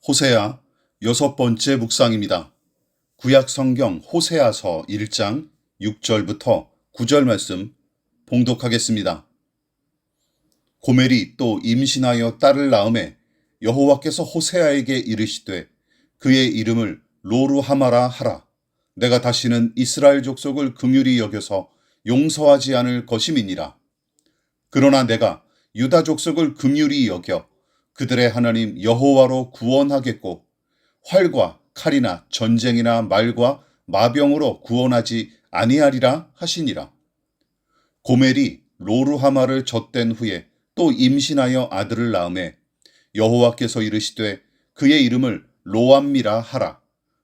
호세아 6번째 묵상입니다. 구약 성경 호세아서 1장 6절부터 9절 말씀 봉독하겠습니다. 고멜이 또 임신하여 딸을 낳음에 여호와께서 호세아에게 이르시되 그의 이름을 로루하마라 하라. 내가 다시는 이스라엘 족속을 긍휼히 여겨서 용서하지 않을 것임이니라. 그러나 내가 유다 족속을 긍휼히 여겨 그들의 하나님 여호와로 구원하겠고 활과 칼이나 전쟁이나 말과 마병으로 구원하지 아니하리라 하시니라. 고멜이 로루하마를 젖댄 후에 또 임신하여 아들을 낳음에 여호와께서 이르시되 그의 이름을 로암미라 하라.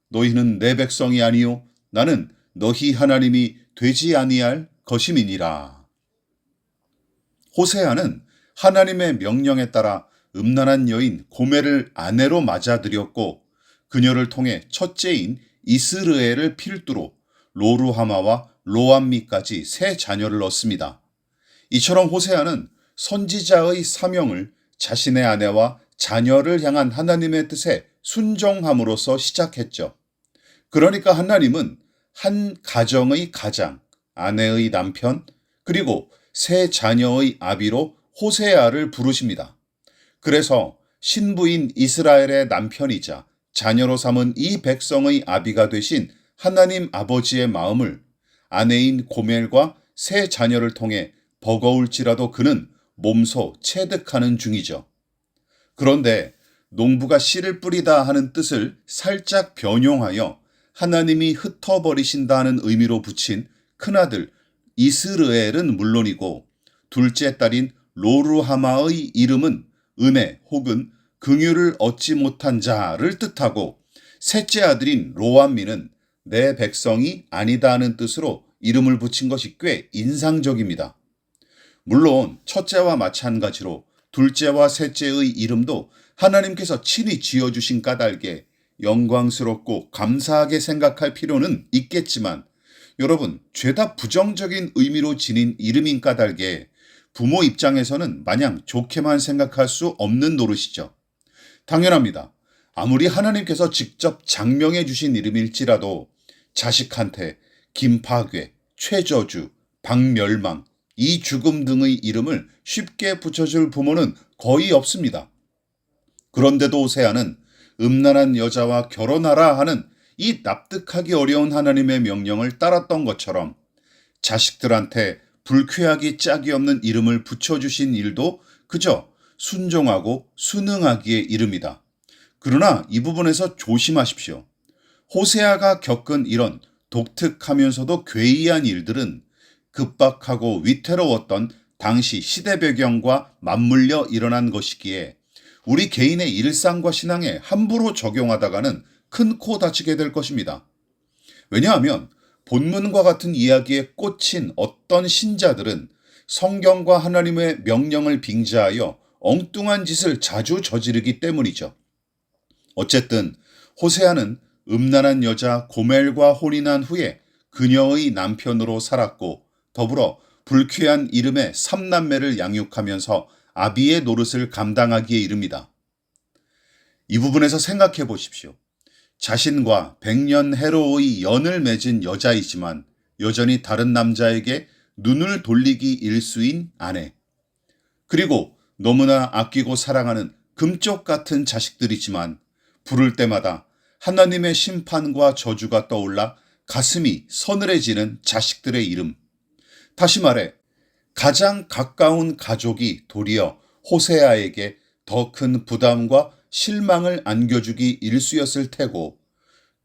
너희는 내 백성이 아니요 나는 너희 하나님이 되지 아니할 것임이니라. 호세아는 하나님의 명령에 따라 음란한 여인 고멜을 아내로 맞아들였고 그녀를 통해 첫째인 이스르엘을 필두로 로루하마와 로암미까지 세 자녀를 얻습니다. 이처럼 호세아는 선지자의 사명을 자신의 아내와 자녀를 향한 하나님의 뜻에 순종함으로써 시작했죠. 그러니까 하나님은 한 가정의 가장, 아내의 남편, 그리고 세 자녀의 아비로 호세아를 부르십니다. 그래서 신부인 이스라엘의 남편이자 자녀로 삼은 이 백성의 아비가 되신 하나님 아버지의 마음을 아내인 고멜과 세 자녀를 통해 버거울지라도 그는 몸소 체득하는 중이죠. 그런데 농부가 씨를 뿌리다 하는 뜻을 살짝 변용하여 하나님이 흩어버리신다 하는 의미로 붙인 큰아들 이스르엘은 물론이고 둘째 딸인 로루하마의 이름은 은혜 혹은 긍휼을 얻지 못한 자를 뜻하고 셋째 아들인 로암미는 내 백성이 아니다 하는 뜻으로 이름을 붙인 것이 꽤 인상적입니다. 물론 첫째와 마찬가지로 둘째와 셋째의 이름도 하나님께서 친히 지어주신 까닭에 영광스럽고 감사하게 생각할 필요는 있겠지만 여러분, 죄다 부정적인 의미로 지닌 이름인 까닭에 부모 입장에서는 마냥 좋게만 생각할 수 없는 노릇이죠. 당연합니다. 아무리 하나님께서 직접 장명해 주신 이름일지라도 자식한테 김파괴, 최저주, 박멸망, 이죽음 등의 이름을 쉽게 붙여줄 부모는 거의 없습니다. 그런데도 호세아는 음란한 여자와 결혼하라 하는 이 납득하기 어려운 하나님의 명령을 따랐던 것처럼 자식들한테 불쾌하기 짝이 없는 이름을 붙여주신 일도 그저 순종하고 순응하기의 이름이다. 그러나 이 부분에서 조심하십시오. 호세아가 겪은 이런 독특하면서도 괴이한 일들은 급박하고 위태로웠던 당시 시대 배경과 맞물려 일어난 것이기에 우리 개인의 일상과 신앙에 함부로 적용하다가는 큰 코 다치게 될 것입니다. 왜냐하면 본문과 같은 이야기에 꽂힌 어떤 신자들은 성경과 하나님의 명령을 빙자하여 엉뚱한 짓을 자주 저지르기 때문이죠. 어쨌든 호세아는 음란한 여자 고멜과 혼인한 후에 그녀의 남편으로 살았고 더불어 불쾌한 이름의 3남매를 양육하면서 아비의 노릇을 감당하기에 이릅니다. 이 부분에서 생각해 보십시오. 자신과 100년 해로의 연을 맺은 여자이지만 여전히 다른 남자에게 눈을 돌리기 일수인 아내. 그리고 너무나 아끼고 사랑하는 금쪽 같은 자식들이지만 부를 때마다 하나님의 심판과 저주가 떠올라 가슴이 서늘해지는 자식들의 이름. 다시 말해 가장 가까운 가족이 도리어 호세아에게 더 큰 부담과 실망을 안겨주기 일쑤였을 테고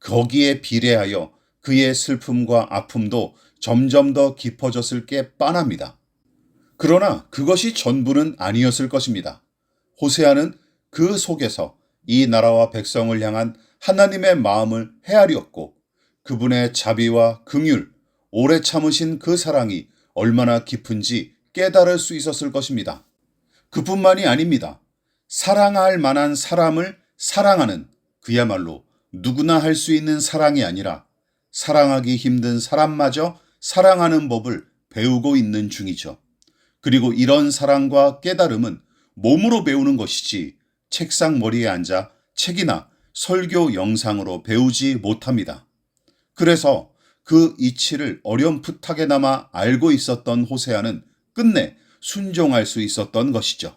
거기에 비례하여 그의 슬픔과 아픔도 점점 더 깊어졌을 게 뻔합니다. 그러나 그것이 전부는 아니었을 것입니다. 호세아는 그 속에서 이 나라와 백성을 향한 하나님의 마음을 헤아렸고 그분의 자비와 긍휼, 오래 참으신 그 사랑이 얼마나 깊은지 깨달을 수 있었을 것입니다. 그뿐만이 아닙니다. 사랑할 만한 사람을 사랑하는 그야말로 누구나 할 수 있는 사랑이 아니라 사랑하기 힘든 사람마저 사랑하는 법을 배우고 있는 중이죠. 그리고 이런 사랑과 깨달음은 몸으로 배우는 것이지 책상 머리에 앉아 책이나 설교 영상으로 배우지 못합니다. 그래서 그 이치를 어렴풋하게나마 알고 있었던 호세아는 끝내 순종할 수 있었던 것이죠.